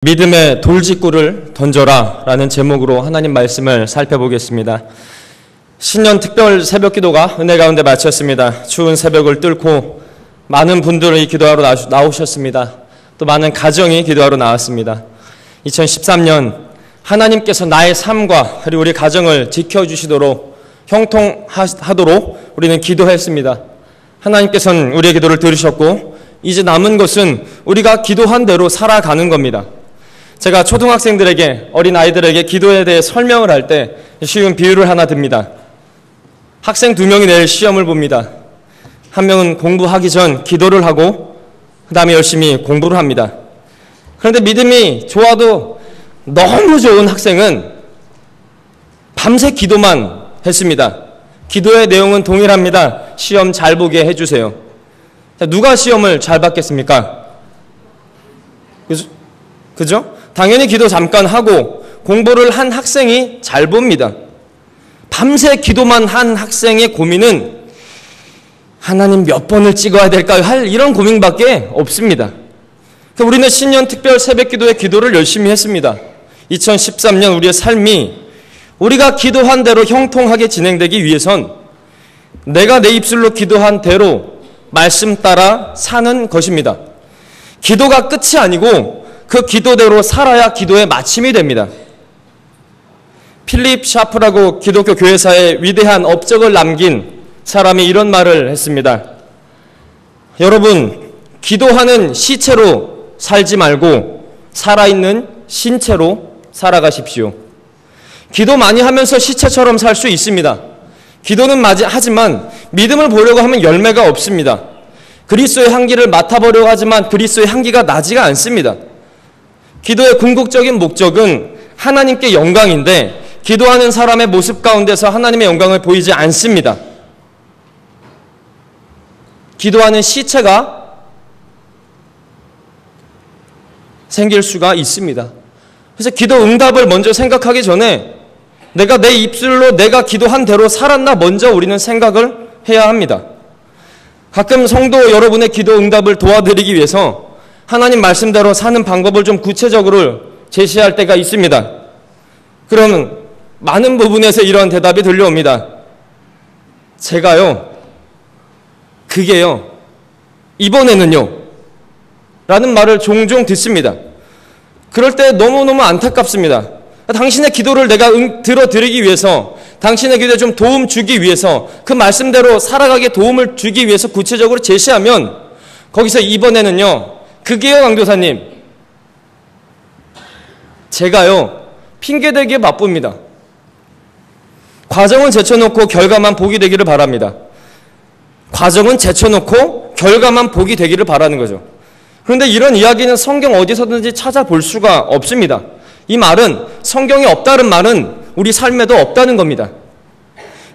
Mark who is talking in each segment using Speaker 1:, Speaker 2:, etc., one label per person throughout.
Speaker 1: 믿음의 돌직구를 던져라 라는 제목으로 하나님 말씀을 살펴보겠습니다. 신년 특별 새벽 기도가 은혜 가운데 마쳤습니다. 추운 새벽을 뚫고 많은 분들이 기도하러 나오셨습니다. 또 많은 가정이 기도하러 나왔습니다. 2013년 하나님께서 나의 삶과 그리고 우리 가정을 지켜주시도록 형통하도록 우리는 기도했습니다. 하나님께서는 우리의 기도를 들으셨고 이제 남은 것은 우리가 기도한 대로 살아가는 겁니다. 제가 초등학생들에게, 어린아이들에게 기도에 대해 설명을 할 때 쉬운 비유를 하나 듭니다. 학생 2명이 내일 시험을 봅니다. 한 명은 공부하기 전 기도를 하고 그 다음에 열심히 공부를 합니다. 그런데 믿음이 좋아도 너무 좋은 학생은 밤새 기도만 했습니다. 기도의 내용은 동일합니다. 시험 잘 보게 해주세요. 누가 시험을 잘 받겠습니까? 그죠? 당연히 기도 잠깐 하고 공부를 한 학생이 잘 봅니다. 밤새 기도만 한 학생의 고민은 하나님 몇 번을 찍어야 될까요? 할 이런 고민밖에 없습니다. 우리는 신년 특별 새벽기도의 기도를 열심히 했습니다. 2013년 우리의 삶이 우리가 기도한 대로 형통하게 진행되기 위해선 내가 내 입술로 기도한 대로 말씀 따라 사는 것입니다. 기도가 끝이 아니고 그 기도대로 살아야 기도의 마침이 됩니다. 필립 샤프라고 기독교 교회사에 위대한 업적을 남긴 사람이 이런 말을 했습니다. 여러분, 기도하는 시체로 살지 말고 살아있는 신체로 살아가십시오. 기도 많이 하면서 시체처럼 살 수 있습니다. 기도는 하지만 믿음을 보려고 하면 열매가 없습니다. 그리스도의 향기를 맡아보려고 하지만 그리스도의 향기가 나지가 않습니다. 기도의 궁극적인 목적은 하나님께 영광인데 기도하는 사람의 모습 가운데서 하나님의 영광을 보이지 않습니다. 기도하는 시체가 생길 수가 있습니다. 그래서 기도 응답을 먼저 생각하기 전에 내가 내 입술로 내가 기도한 대로 살았나 먼저 우리는 생각을 해야 합니다. 가끔 성도 여러분의 기도 응답을 도와드리기 위해서 하나님 말씀대로 사는 방법을 좀 구체적으로 제시할 때가 있습니다. 그러면 많은 부분에서 이런 대답이 들려옵니다. 제가요, 그게요, 이번에는요 라는 말을 종종 듣습니다. 그럴 때 너무너무 안타깝습니다. 당신의 기도를 내가 들어드리기 위해서, 당신의 기도에 좀 도움 주기 위해서, 그 말씀대로 살아가게 도움을 주기 위해서 구체적으로 제시하면 거기서 이번에는요, 그게요 강도사님, 제가요 핑계대기에 바쁩니다. 과정은 제쳐놓고 결과만 복이 되기를 바랍니다. 과정은 제쳐놓고 결과만 복이 되기를 바라는 거죠. 그런데 이런 이야기는 성경 어디서든지 찾아볼 수가 없습니다. 이 말은, 성경에 없다는 말은 우리 삶에도 없다는 겁니다.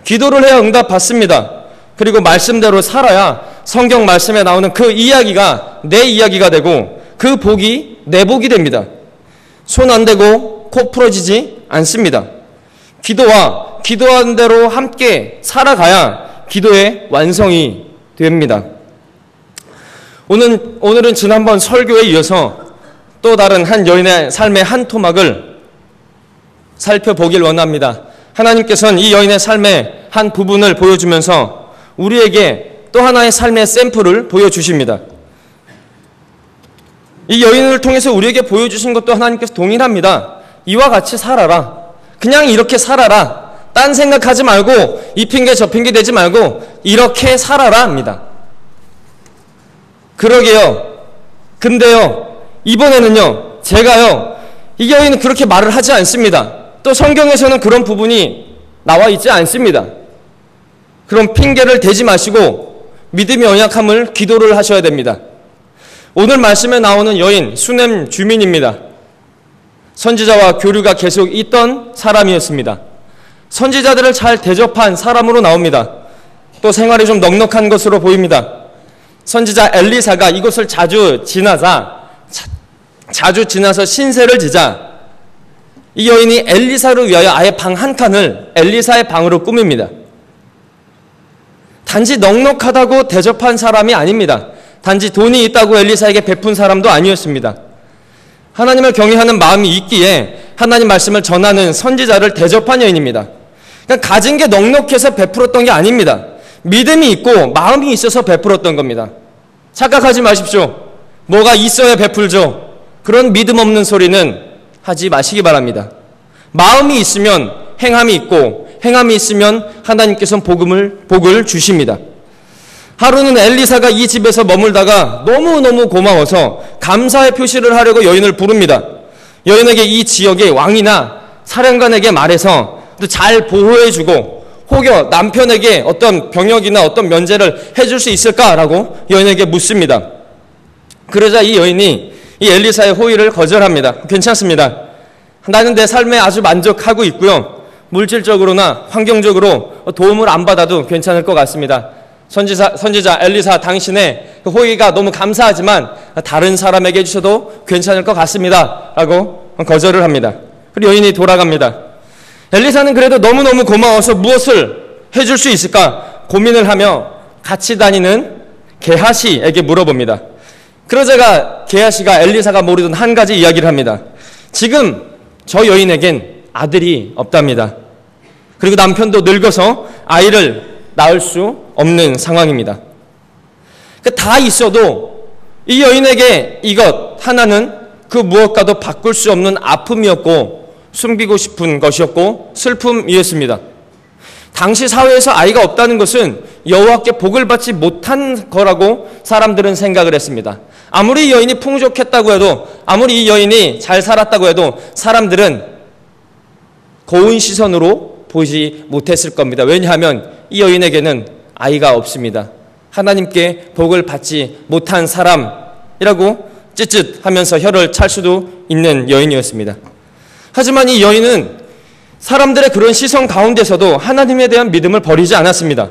Speaker 1: 기도를 해야 응답 받습니다. 그리고 말씀대로 살아야 성경 말씀에 나오는 그 이야기가 내 이야기가 되고 그 복이 내 복이 됩니다. 손 안 대고 코 풀어지지 않습니다. 기도와 기도한 대로 함께 살아가야 기도의 완성이 됩니다. 오늘은 지난번 설교에 이어서 또 다른 한 여인의 삶의 한 토막을 살펴보길 원합니다. 하나님께서는 이 여인의 삶의 한 부분을 보여주면서 우리에게 또 하나의 삶의 샘플을 보여주십니다. 이 여인을 통해서 우리에게 보여주신 것도 하나님께서 동일합니다. 이와 같이 살아라. 그냥 이렇게 살아라. 딴 생각하지 말고 이 핑계 저 핑계 대지 말고 이렇게 살아라 합니다. 그러게요. 근데요, 이번에는요, 제가요, 이 여인은 그렇게 말을 하지 않습니다. 또 성경에서는 그런 부분이 나와 있지 않습니다. 그럼 핑계를 대지 마시고 믿음의 연약함을 기도를 하셔야 됩니다. 오늘 말씀에 나오는 여인, 수넴 주민입니다. 선지자와 교류가 계속 있던 사람이었습니다. 선지자들을 잘 대접한 사람으로 나옵니다. 또 생활이 좀 넉넉한 것으로 보입니다. 선지자 엘리사가 이곳을 자주 지나서 신세를 지자 이 여인이 엘리사를 위하여 아예 방 한 칸을 엘리사의 방으로 꾸밉니다. 단지 넉넉하다고 대접한 사람이 아닙니다. 단지 돈이 있다고 엘리사에게 베푼 사람도 아니었습니다. 하나님을 경외하는 마음이 있기에 하나님 말씀을 전하는 선지자를 대접한 여인입니다. 그러니까 가진 게 넉넉해서 베풀었던 게 아닙니다. 믿음이 있고 마음이 있어서 베풀었던 겁니다. 착각하지 마십시오. 뭐가 있어야 베풀죠. 그런 믿음 없는 소리는 하지 마시기 바랍니다. 마음이 있으면 행함이 있고 행함이 있으면 하나님께서는 복을 주십니다. 하루는 엘리사가 이 집에서 머물다가 너무너무 고마워서 감사의 표시를 하려고 여인을 부릅니다. 여인에게 이 지역의 왕이나 사령관에게 말해서 잘 보호해주고 혹여 남편에게 어떤 병역이나 어떤 면제를 해줄 수 있을까라고 여인에게 묻습니다. 그러자 이 여인이 이 엘리사의 호의를 거절합니다. 괜찮습니다. 나는 내 삶에 아주 만족하고 있고요. 물질적으로나 환경적으로 도움을 안 받아도 괜찮을 것 같습니다. 선지자 엘리사, 당신의 그 호의가 너무 감사하지만 다른 사람에게 해주셔도 괜찮을 것 같습니다 라고 거절을 합니다. 그리고 여인이 돌아갑니다. 엘리사는 그래도 너무너무 고마워서 무엇을 해줄 수 있을까 고민을 하며 같이 다니는 게하시에게 물어봅니다. 그러자가 게하시가 엘리사가 모르던 한 가지 이야기를 합니다. 지금 저 여인에겐 아들이 없답니다. 그리고 남편도 늙어서 아이를 낳을 수 없는 상황입니다. 다 있어도 이 여인에게 이것 하나는 그 무엇과도 바꿀 수 없는 아픔이었고 숨기고 싶은 것이었고 슬픔이었습니다. 당시 사회에서 아이가 없다는 것은 여호와께 복을 받지 못한 거라고 사람들은 생각을 했습니다. 아무리 이 여인이 풍족했다고 해도 아무리 이 여인이 잘 살았다고 해도 사람들은 고운 시선으로 보지 못했을 겁니다. 왜냐하면 이 여인에게는 아이가 없습니다. 하나님께 복을 받지 못한 사람이라고 찌릿하면서 혀를 찰 수도 있는 여인이었습니다. 하지만 이 여인은 사람들의 그런 시선 가운데서도 하나님에 대한 믿음을 버리지 않았습니다.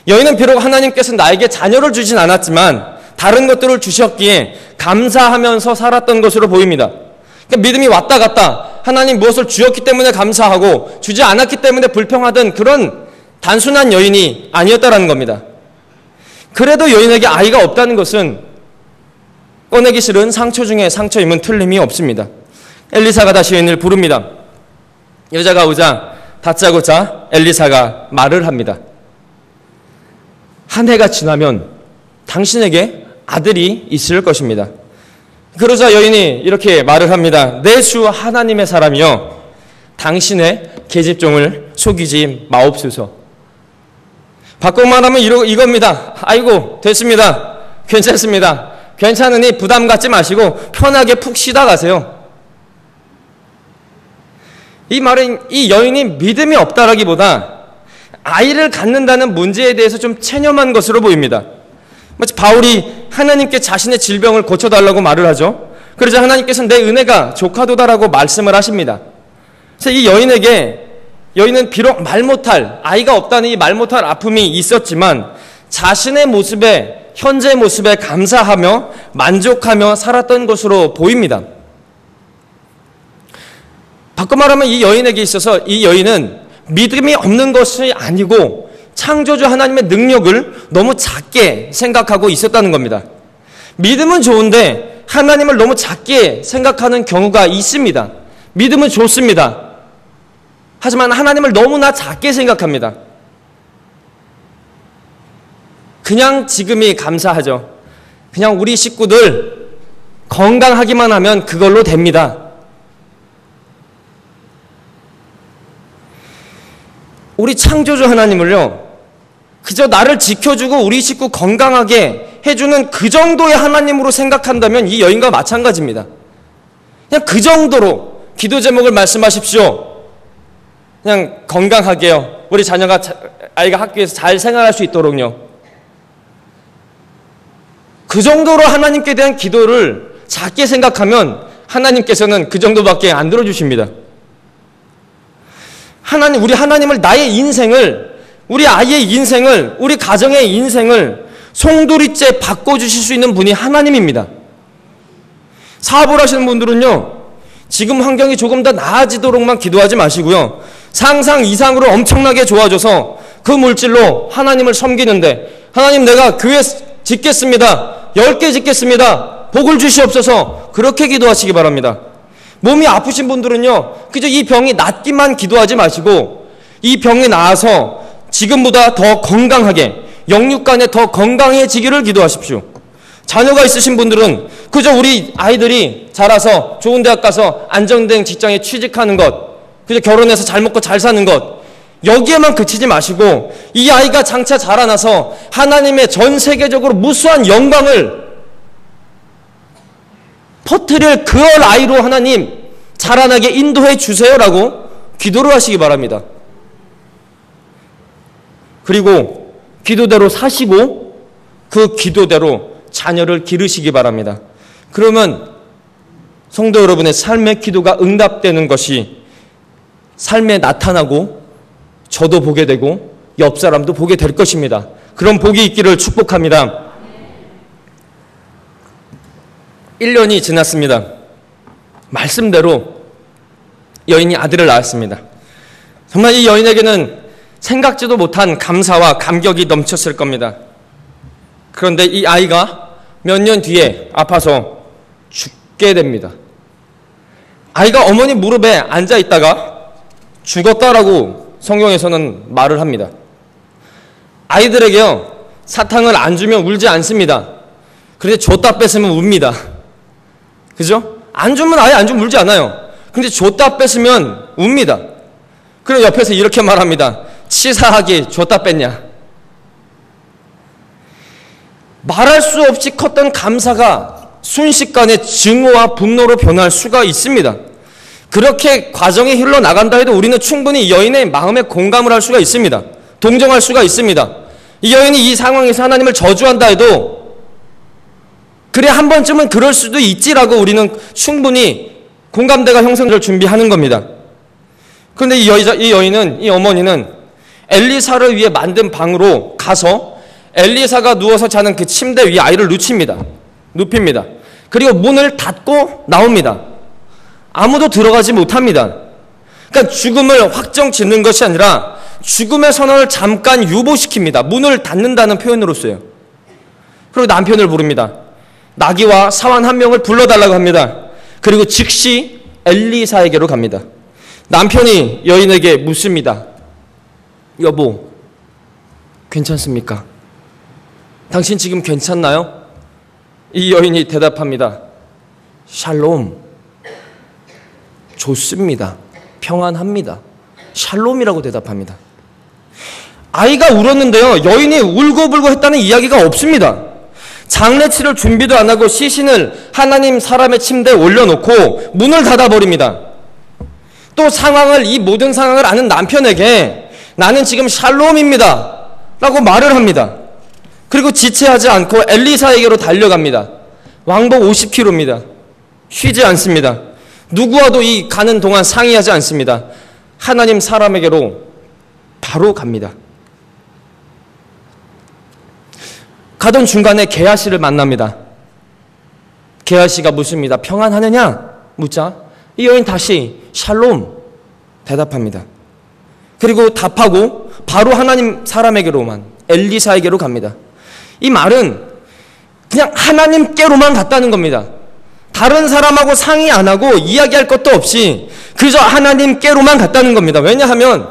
Speaker 1: 여인은 비록 하나님께서 나에게 자녀를 주진 않았지만 다른 것들을 주셨기에 감사하면서 살았던 것으로 보입니다. 그러니까 믿음이 왔다 갔다 하나님 무엇을 주었기 때문에 감사하고 주지 않았기 때문에 불평하던 그런 단순한 여인이 아니었다라는 겁니다. 그래도 여인에게 아이가 없다는 것은 꺼내기 싫은 상처 중에 상처임은 틀림이 없습니다. 엘리사가 다시 여인을 부릅니다. 여자가 오자 다짜고짜 엘리사가 말을 합니다. 한 해가 지나면 당신에게 아들이 있을 것입니다. 그러자 여인이 이렇게 말을 합니다. 내 주 하나님의 사람이여 당신의 계집종을 속이지 마옵소서. 바꿔 말하면 이겁니다. 아이고 됐습니다. 괜찮습니다. 괜찮으니 부담 갖지 마시고 편하게 푹 쉬다 가세요. 이 말은 이 여인이 믿음이 없다라기보다 아이를 갖는다는 문제에 대해서 좀 체념한 것으로 보입니다. 마치 바울이 하나님께 자신의 질병을 고쳐달라고 말을 하죠. 그러자 하나님께서는 내 은혜가 족하도다라고 말씀을 하십니다. 그래서 이 여인은 비록 말 못할 아이가 없다는 이 말 못할 아픔이 있었지만 자신의 모습에 현재 모습에 감사하며 만족하며 살았던 것으로 보입니다. 바꿔 말하면 이 여인에게 있어서 이 여인은 믿음이 없는 것이 아니고 창조주 하나님의 능력을 너무 작게 생각하고 있었다는 겁니다. 믿음은 좋은데 하나님을 너무 작게 생각하는 경우가 있습니다. 믿음은 좋습니다. 하지만 하나님을 너무나 작게 생각합니다. 그냥 지금이 감사하죠. 그냥 우리 식구들 건강하기만 하면 그걸로 됩니다. 우리 창조주 하나님을요, 그저 나를 지켜주고 우리 식구 건강하게 해주는 그 정도의 하나님으로 생각한다면 이 여인과 마찬가지입니다. 그냥 그 정도로 기도 제목을 말씀하십시오. 그냥 건강하게요. 우리 자녀가 아이가 학교에서 잘 생활할 수 있도록요. 그 정도로 하나님께 대한 기도를 작게 생각하면 하나님께서는 그 정도밖에 안 들어주십니다. 우리 하나님을 나의 인생을, 우리 아이의 인생을, 우리 가정의 인생을 송두리째 바꿔주실 수 있는 분이 하나님입니다. 사업을 하시는 분들은요, 지금 환경이 조금 더 나아지도록만 기도하지 마시고요, 상상 이상으로 엄청나게 좋아져서 그 물질로 하나님을 섬기는데, 하나님 내가 교회 짓겠습니다. 10개 짓겠습니다. 복을 주시옵소서. 그렇게 기도하시기 바랍니다. 몸이 아프신 분들은요, 그저 이 병이 낫기만 기도하지 마시고 이 병이 나아서 지금보다 더 건강하게, 영육간에 더 건강해지기를 기도하십시오. 자녀가 있으신 분들은 그저 우리 아이들이 자라서 좋은 대학 가서 안정된 직장에 취직하는 것, 그저 결혼해서 잘 먹고 잘 사는 것, 여기에만 그치지 마시고 이 아이가 장차 자라나서 하나님의 전 세계적으로 무수한 영광을 퍼뜨릴 그 아이로 하나님 자라나게 인도해 주세요라고 기도를 하시기 바랍니다. 그리고 기도대로 사시고 그 기도대로 자녀를 기르시기 바랍니다. 그러면 성도 여러분의 삶의 기도가 응답되는 것이 삶에 나타나고 저도 보게 되고 옆 사람도 보게 될 것입니다. 그런 복이 있기를 축복합니다. 1년이 지났습니다. 말씀대로 여인이 아들을 낳았습니다. 정말 이 여인에게는 생각지도 못한 감사와 감격이 넘쳤을 겁니다. 그런데 이 아이가 몇 년 뒤에 아파서 죽게 됩니다. 아이가 어머니 무릎에 앉아 있다가 죽었다라고 성경에서는 말을 합니다. 아이들에게요, 사탕을 안 주면 울지 않습니다. 그런데 줬다 뺏으면 웁니다. 그죠? 안 주면 아예 안 주면 울지 않아요. 근데 줬다 뺏으면 웁니다. 그리고 옆에서 이렇게 말합니다. 치사하게 줬다 뺐냐. 말할 수 없이 컸던 감사가 순식간에 증오와 분노로 변할 수가 있습니다. 그렇게 과정이 흘러나간다 해도 우리는 충분히 이 여인의 마음에 공감을 할 수가 있습니다. 동정할 수가 있습니다. 이 여인이 이 상황에서 하나님을 저주한다 해도 그래 한 번쯤은 그럴 수도 있지라고 우리는 충분히 공감대가 형성될 준비하는 겁니다. 그런데 이 여인은, 이 어머니는 엘리사를 위해 만든 방으로 가서 엘리사가 누워서 자는 그 침대 위에 아이를 눕힙니다. 그리고 문을 닫고 나옵니다. 아무도 들어가지 못합니다. 그러니까 죽음을 확정 짓는 것이 아니라 죽음의 선언을 잠깐 유보시킵니다. 문을 닫는다는 표현으로써요. 그리고 남편을 부릅니다. 나귀와 사환 한 명을 불러달라고 합니다. 그리고 즉시 엘리사에게로 갑니다. 남편이 여인에게 묻습니다. 여보, 괜찮습니까? 당신 지금 괜찮나요? 이 여인이 대답합니다. 샬롬. 좋습니다. 평안합니다. 샬롬이라고 대답합니다. 아이가 울었는데요, 여인이 울고불고 했다는 이야기가 없습니다. 장례치를 준비도 안 하고 시신을 하나님 사람의 침대에 올려놓고 문을 닫아버립니다. 또 이 모든 상황을 아는 남편에게 나는 지금 샬롬입니다 라고 말을 합니다. 그리고 지체하지 않고 엘리사에게로 달려갑니다. 왕복 50km입니다. 쉬지 않습니다. 누구와도 이 가는 동안 상의하지 않습니다. 하나님 사람에게로 바로 갑니다. 가던 중간에 게하시를 만납니다. 게하시가 묻습니다. 평안하느냐? 묻자 이 여인 다시 샬롬 대답합니다. 그리고 답하고 바로 하나님 사람에게로만, 엘리사에게로 갑니다. 이 말은 그냥 하나님께로만 갔다는 겁니다. 다른 사람하고 상의 안 하고 이야기할 것도 없이 그저 하나님께로만 갔다는 겁니다. 왜냐하면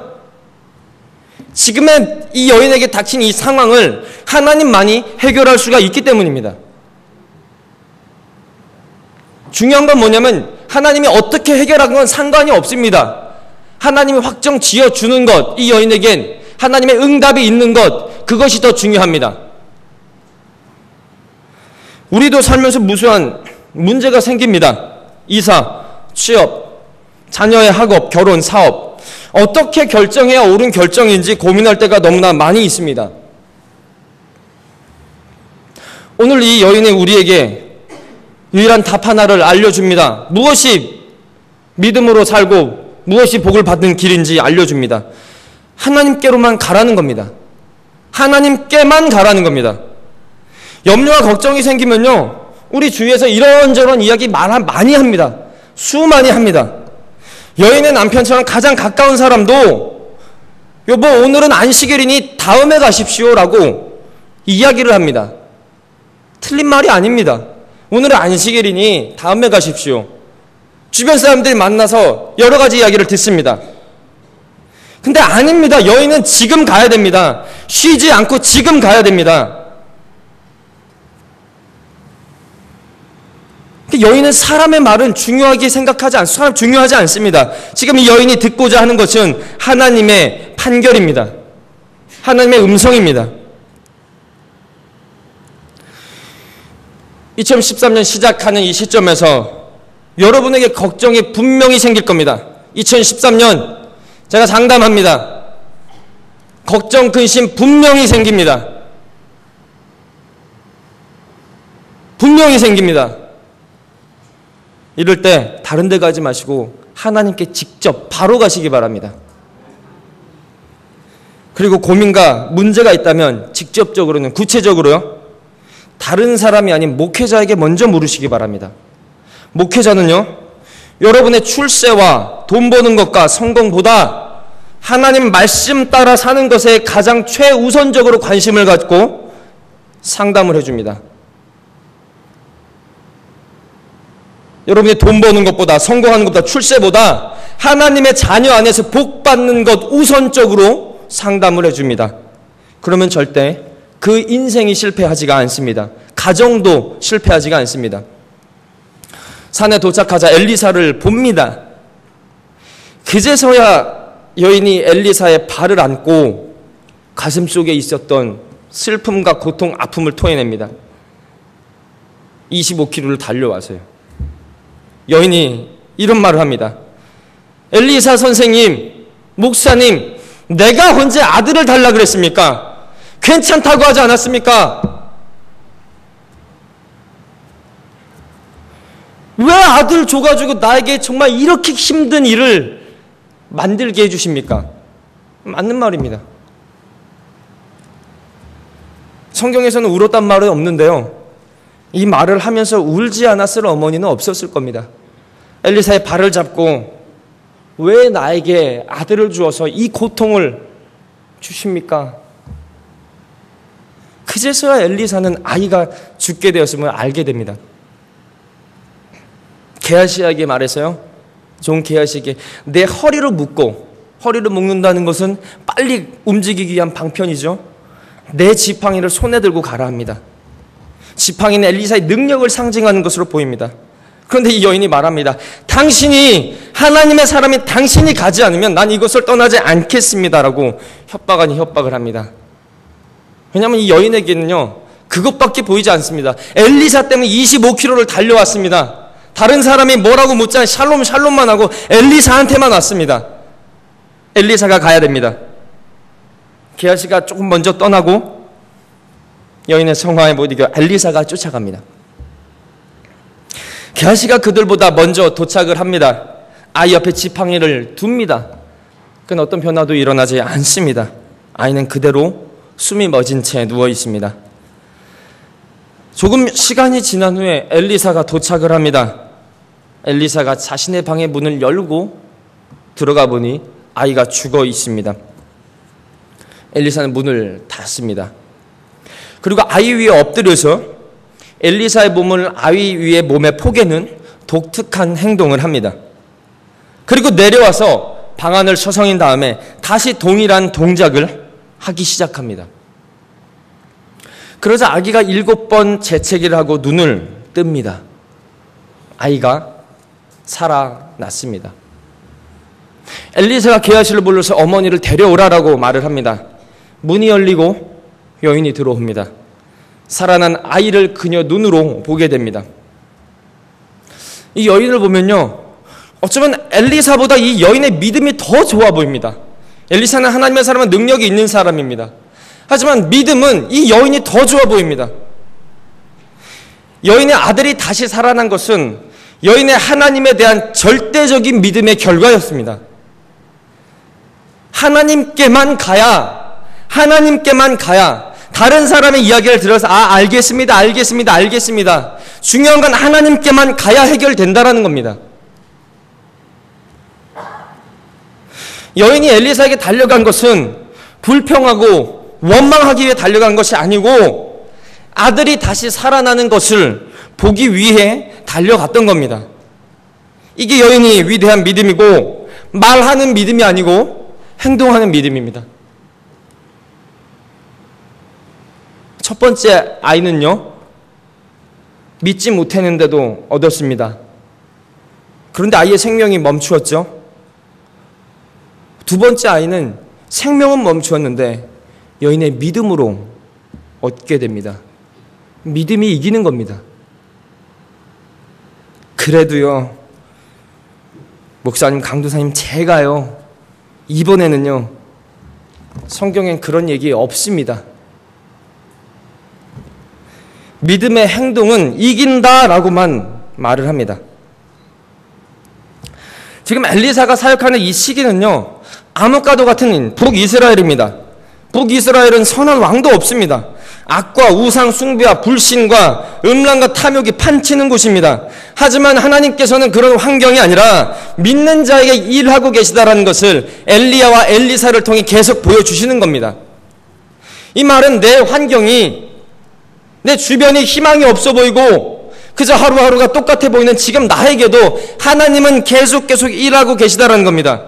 Speaker 1: 지금의 이 여인에게 닥친 이 상황을 하나님만이 해결할 수가 있기 때문입니다. 중요한 건 뭐냐면 하나님이 어떻게 해결하는 건 상관이 없습니다. 하나님이 확정 지어주는 것, 이 여인에겐 하나님의 응답이 있는 것, 그것이 더 중요합니다. 우리도 살면서 무수한 문제가 생깁니다. 이사, 취업, 자녀의 학업, 결혼, 사업, 어떻게 결정해야 옳은 결정인지 고민할 때가 너무나 많이 있습니다. 오늘 이 여인이 우리에게 유일한 답 하나를 알려줍니다. 무엇이 믿음으로 살고 무엇이 복을 받는 길인지 알려줍니다. 하나님께로만 가라는 겁니다. 하나님께만 가라는 겁니다. 염려와 걱정이 생기면요, 우리 주위에서 이런저런 이야기 많이 합니다. 수많이 합니다. 여인의 남편처럼 가장 가까운 사람도 여보 오늘은 안식일이니 다음에 가십시오 라고 이야기를 합니다. 틀린 말이 아닙니다. 오늘은 안식일이니 다음에 가십시오. 주변 사람들이 만나서 여러 가지 이야기를 듣습니다. 근데 아닙니다. 여인은 지금 가야 됩니다. 쉬지 않고 지금 가야 됩니다. 여인은 사람의 말은 중요하지 않습니다. 지금 이 여인이 듣고자 하는 것은 하나님의 판결입니다. 하나님의 음성입니다. 2013년 시작하는 이 시점에서 여러분에게 걱정이 분명히 생길 겁니다. 2013년 제가 장담합니다. 걱정, 근심 분명히 생깁니다. 분명히 생깁니다. 이럴 때 다른 데 가지 마시고 하나님께 직접 바로 가시기 바랍니다. 그리고 고민과 문제가 있다면 직접적으로는, 구체적으로요, 다른 사람이 아닌 목회자에게 먼저 물으시기 바랍니다. 목회자는요, 여러분의 출세와 돈 버는 것과 성공보다 하나님 말씀 따라 사는 것에 가장 최우선적으로 관심을 갖고 상담을 해줍니다. 여러분이 돈 버는 것보다, 성공하는 것보다, 출세보다 하나님의 자녀 안에서 복 받는 것 우선적으로 상담을 해줍니다. 그러면 절대 그 인생이 실패하지가 않습니다. 가정도 실패하지가 않습니다. 산에 도착하자 엘리사를 봅니다. 그제서야 여인이 엘리사의 발을 안고 가슴속에 있었던 슬픔과 고통, 아픔을 토해냅니다. 25km를 달려와서요. 여인이 이런 말을 합니다. 엘리사 선생님, 목사님, 내가 언제 아들을 달라 그랬습니까? 괜찮다고 하지 않았습니까? 왜 아들 줘가지고 나에게 정말 이렇게 힘든 일을 만들게 해주십니까? 맞는 말입니다. 성경에서는 울었단 말은 없는데요, 이 말을 하면서 울지 않았을 어머니는 없었을 겁니다. 엘리사의 발을 잡고 왜 나에게 아들을 주어서 이 고통을 주십니까? 그제서야 엘리사는 아이가 죽게 되었음을 알게 됩니다. 게하시에게 말해서요, 좋은 게하시에게 내 허리를 묶고, 허리를 묶는다는 것은 빨리 움직이기 위한 방편이죠. 내 지팡이를 손에 들고 가라 합니다. 지팡이는 엘리사의 능력을 상징하는 것으로 보입니다. 그런데 이 여인이 말합니다. 당신이, 하나님의 사람이 당신이 가지 않으면 난 이것을 떠나지 않겠습니다라고 협박 아닌 협박을 합니다. 왜냐하면 이 여인에게는요, 그것밖에 보이지 않습니다. 엘리사 때문에 25km를 달려왔습니다. 다른 사람이 뭐라고 묻지 않고 샬롬 샬롬만 하고 엘리사한테만 왔습니다. 엘리사가 가야 됩니다. 게하시가 조금 먼저 떠나고 여인의 성화에 못 이겨 엘리사가 쫓아갑니다. 게하시가 그들보다 먼저 도착을 합니다. 아이 옆에 지팡이를 둡니다. 그건 어떤 변화도 일어나지 않습니다. 아이는 그대로 숨이 멎은 채 누워 있습니다. 조금 시간이 지난 후에 엘리사가 도착을 합니다. 엘리사가 자신의 방의 문을 열고 들어가 보니 아이가 죽어 있습니다. 엘리사는 문을 닫습니다. 그리고 아이 위에 엎드려서 엘리사의 몸을 아이 위에 몸에 포개는 독특한 행동을 합니다. 그리고 내려와서 방안을 서성인 다음에 다시 동일한 동작을 하기 시작합니다. 그러자 아기가 7번 재채기를 하고 눈을 뜹니다. 아이가 살아났습니다. 엘리사가 게하시를 불러서 어머니를 데려오라라고 말을 합니다. 문이 열리고 여인이 들어옵니다. 살아난 아이를 그녀 눈으로 보게 됩니다. 이 여인을 보면요, 어쩌면 엘리사보다 이 여인의 믿음이 더 좋아 보입니다. 엘리사는 하나님의 사람은 능력이 있는 사람입니다. 하지만 믿음은 이 여인이 더 좋아 보입니다. 여인의 아들이 다시 살아난 것은 여인의 하나님에 대한 절대적인 믿음의 결과였습니다. 하나님께만 가야 다른 사람의 이야기를 들어서 알겠습니다. 중요한 건 하나님께만 가야 해결된다라는 겁니다. 여인이 엘리사에게 달려간 것은 불평하고 원망하기 위해 달려간 것이 아니고 아들이 다시 살아나는 것을 보기 위해 달려갔던 겁니다. 이게 여인이 위대한 믿음이고, 말하는 믿음이 아니고 행동하는 믿음입니다. 첫 번째 아이는요, 믿지 못했는데도 얻었습니다. 그런데 아이의 생명이 멈추었죠. 두 번째 아이는 생명은 멈추었는데 여인의 믿음으로 얻게 됩니다. 믿음이 이기는 겁니다. 그래도요, 목사님, 강도사님, 제가요, 이번에는요, 성경엔 그런 얘기 없습니다. 믿음의 행동은 이긴다라고만 말을 합니다. 지금 엘리사가 사역하는 이 시기는요, 암흑과도 같은 북이스라엘입니다. 북이스라엘은 선한 왕도 없습니다. 악과 우상 숭배와 불신과 음란과 탐욕이 판치는 곳입니다. 하지만 하나님께서는 그런 환경이 아니라 믿는 자에게 일하고 계시다라는 것을 엘리야와 엘리사를 통해 계속 보여주시는 겁니다. 이 말은 내 환경이, 내 주변이 희망이 없어 보이고 그저 하루하루가 똑같아 보이는 지금 나에게도 하나님은 계속 일하고 계시다라는 겁니다.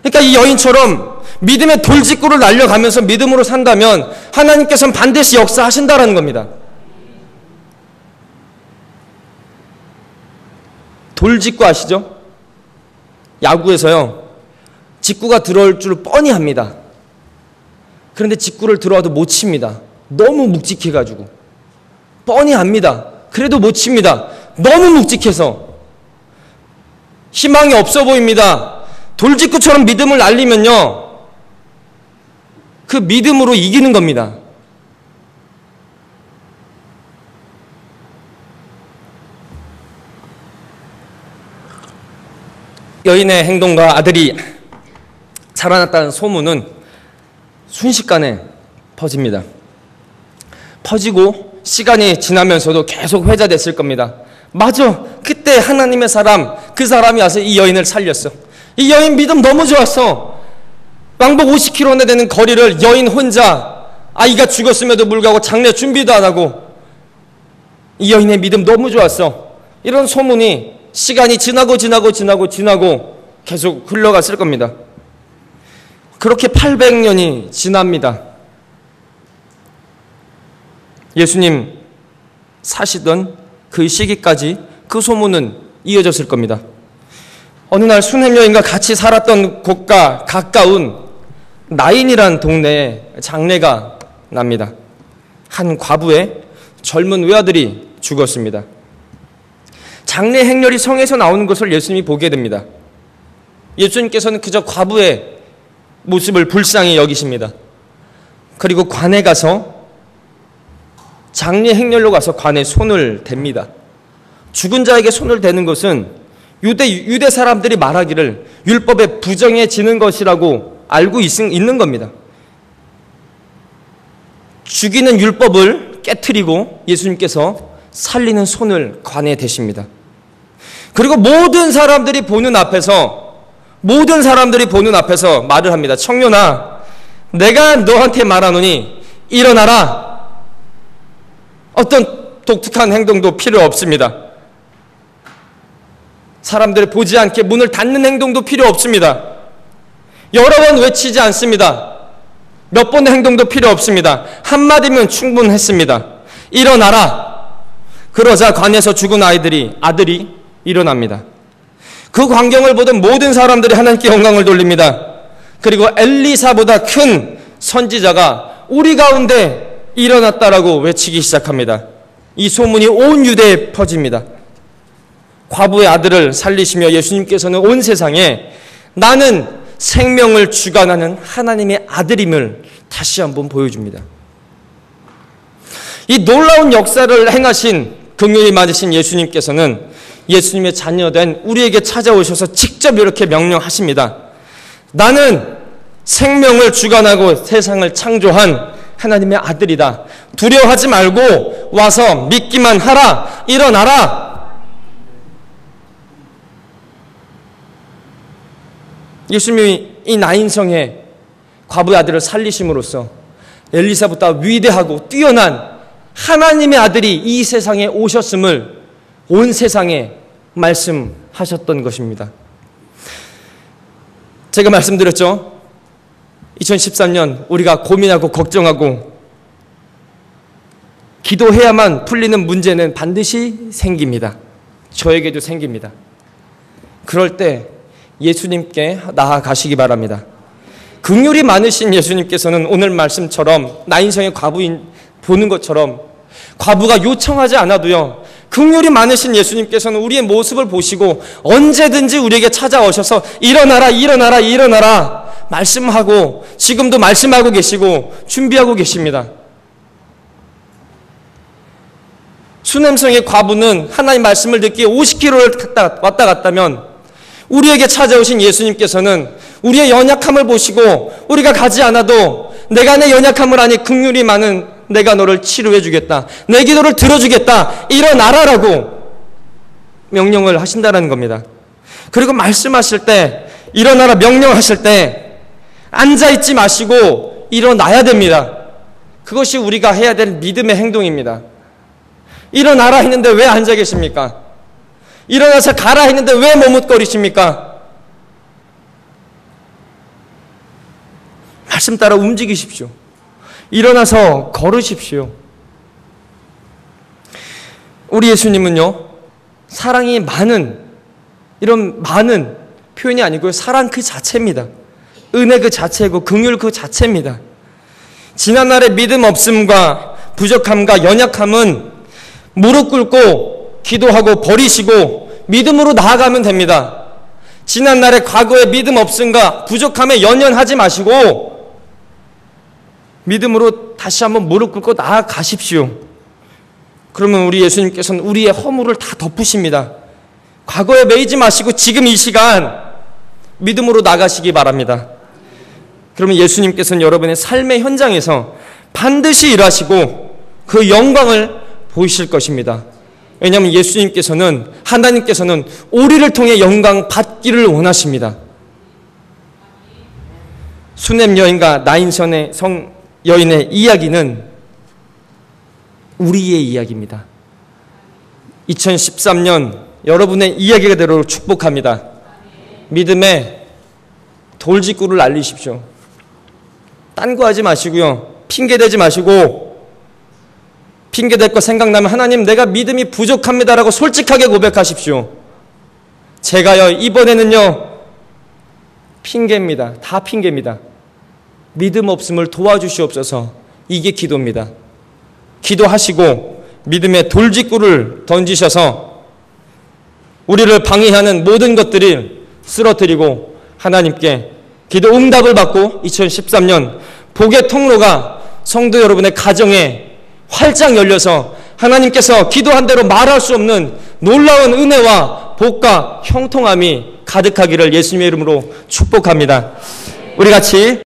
Speaker 1: 그러니까 이 여인처럼 믿음의 돌직구를 날려가면서 믿음으로 산다면 하나님께서는 반드시 역사하신다라는 겁니다. 돌직구 아시죠? 야구에서요, 직구가 들어올 줄 뻔히 합니다. 그런데 직구를 들어와도 못 칩니다. 너무 묵직해가지고. 뻔히 압니다. 그래도 못 칩니다. 너무 묵직해서. 희망이 없어 보입니다. 돌직구처럼 믿음을 날리면요, 그 믿음으로 이기는 겁니다. 여인의 행동과 아들이 살아났다는 소문은 순식간에 퍼집니다. 퍼지고 시간이 지나면서도 계속 회자됐을 겁니다. 맞아, 그때 하나님의 사람, 그 사람이 와서 이 여인을 살렸어. 이 여인 믿음 너무 좋았어. 왕복 50km 되는 거리를 여인 혼자, 아이가 죽었음에도 불구하고 장례 준비도 안 하고, 이 여인의 믿음 너무 좋았어. 이런 소문이 시간이 지나고 계속 흘러갔을 겁니다. 그렇게 800년이 지납니다. 예수님 사시던 그 시기까지 그 소문은 이어졌을 겁니다. 어느 날 수냄 여인과 같이 살았던 곳과 가까운 나인이라는 동네에 장례가 납니다. 한 과부의 젊은 외아들이 죽었습니다. 장례 행렬이 성에서 나오는 것을 예수님이 보게 됩니다. 예수님께서는 그저 과부의 모습을 불쌍히 여기십니다. 그리고 관에 가서, 장례 행렬로 가서 관에 손을 댑니다. 죽은 자에게 손을 대는 것은 유대 사람들이 말하기를 율법에 부정해지는 것이라고 알고 있는 겁니다. 죽이는 율법을 깨트리고 예수님께서 살리는 손을 관에 대십니다. 그리고 모든 사람들이 보는 앞에서 말을 합니다. 청년아, 내가 너한테 말하노니 일어나라. 어떤 독특한 행동도 필요 없습니다. 사람들이 보지 않게 문을 닫는 행동도 필요 없습니다. 여러 번 외치지 않습니다. 몇 번의 행동도 필요 없습니다. 한마디면 충분했습니다. 일어나라. 그러자 관에서 죽은 아들이 일어납니다. 그 광경을 보던 모든 사람들이 하나님께 영광을 돌립니다. 그리고 엘리사보다 큰 선지자가 우리 가운데 일어났다라고 외치기 시작합니다. 이 소문이 온 유대에 퍼집니다. 과부의 아들을 살리시며 예수님께서는 온 세상에 나는 생명을 주관하는 하나님의 아들임을 다시 한번 보여줍니다. 이 놀라운 역사를 행하신 긍휼이 많으신 예수님께서는 예수님의 자녀된 우리에게 찾아오셔서 직접 이렇게 명령하십니다. 나는 생명을 주관하고 세상을 창조한 하나님의 아들이다. 두려워하지 말고 와서 믿기만 하라. 일어나라. 예수님이 이 나인성의 과부의 아들을 살리심으로써 엘리사보다 위대하고 뛰어난 하나님의 아들이 이 세상에 오셨음을 온 세상에 말씀하셨던 것입니다. 제가 말씀드렸죠. 2013년 우리가 고민하고 걱정하고 기도해야만 풀리는 문제는 반드시 생깁니다. 저에게도 생깁니다. 그럴 때 예수님께 나아가시기 바랍니다. 긍휼이 많으신 예수님께서는 오늘 말씀처럼 나인성의 과부인 보는 것처럼 과부가 요청하지 않아도요, 긍휼이 많으신 예수님께서는 우리의 모습을 보시고 언제든지 우리에게 찾아오셔서 일어나라 일어나라 일어나라 말씀하고 지금도 말씀하고 계시고 준비하고 계십니다. 수냄성의 과부는 하나님 말씀을 듣기에 50km를 왔다 갔다면 우리에게 찾아오신 예수님께서는 우리의 연약함을 보시고 우리가 가지 않아도 내가 내 연약함을 아니 긍휼이 많은 내가 너를 치료해 주겠다. 내 기도를 들어주겠다. 일어나라라고 명령을 하신다는 겁니다. 그리고 말씀하실 때 일어나라 명령하실 때 앉아있지 마시고 일어나야 됩니다. 그것이 우리가 해야 될 믿음의 행동입니다. 일어나라 했는데 왜 앉아 계십니까? 일어나서 가라 했는데 왜 머뭇거리십니까? 말씀 따라 움직이십시오. 일어나서 걸으십시오. 우리 예수님은요, 사랑이 많은, 이런 많은 표현이 아니고요, 사랑 그 자체입니다. 은혜 그 자체고 긍휼 그 자체입니다. 지난날의 믿음 없음과 부족함과 연약함은 무릎 꿇고 기도하고 버리시고 믿음으로 나아가면 됩니다. 지난날의 과거의 믿음 없음과 부족함에 연연하지 마시고 믿음으로 다시 한번 무릎 꿇고 나아가십시오. 그러면 우리 예수님께서는 우리의 허물을 다 덮으십니다. 과거에 매이지 마시고 지금 이 시간 믿음으로 나가시기 바랍니다. 그러면 예수님께서는 여러분의 삶의 현장에서 반드시 일하시고 그 영광을 보이실 것입니다. 왜냐하면 예수님께서는, 하나님께서는 우리를 통해 영광 받기를 원하십니다. 수냄 여인과 나인성의 여인의 이야기는 우리의 이야기입니다. 2013년 여러분의 이야기대로 축복합니다. 믿음의 돌직구를 날리십시오. 딴 거 하지 마시고요. 핑계대지 마시고, 핑계댈 거 생각나면 하나님 내가 믿음이 부족합니다라고 솔직하게 고백하십시오. 제가요 이번에는요 핑계입니다. 다 핑계입니다. 믿음 없음을 도와주시옵소서. 이게 기도입니다. 기도하시고 믿음의 돌직구를 던지셔서 우리를 방해하는 모든 것들을 쓰러뜨리고 하나님께 기도 응답을 받고 2013년 복의 통로가 성도 여러분의 가정에 활짝 열려서 하나님께서 기도한 대로 말할 수 없는 놀라운 은혜와 복과 형통함이 가득하기를 예수님의 이름으로 축복합니다. 우리 같이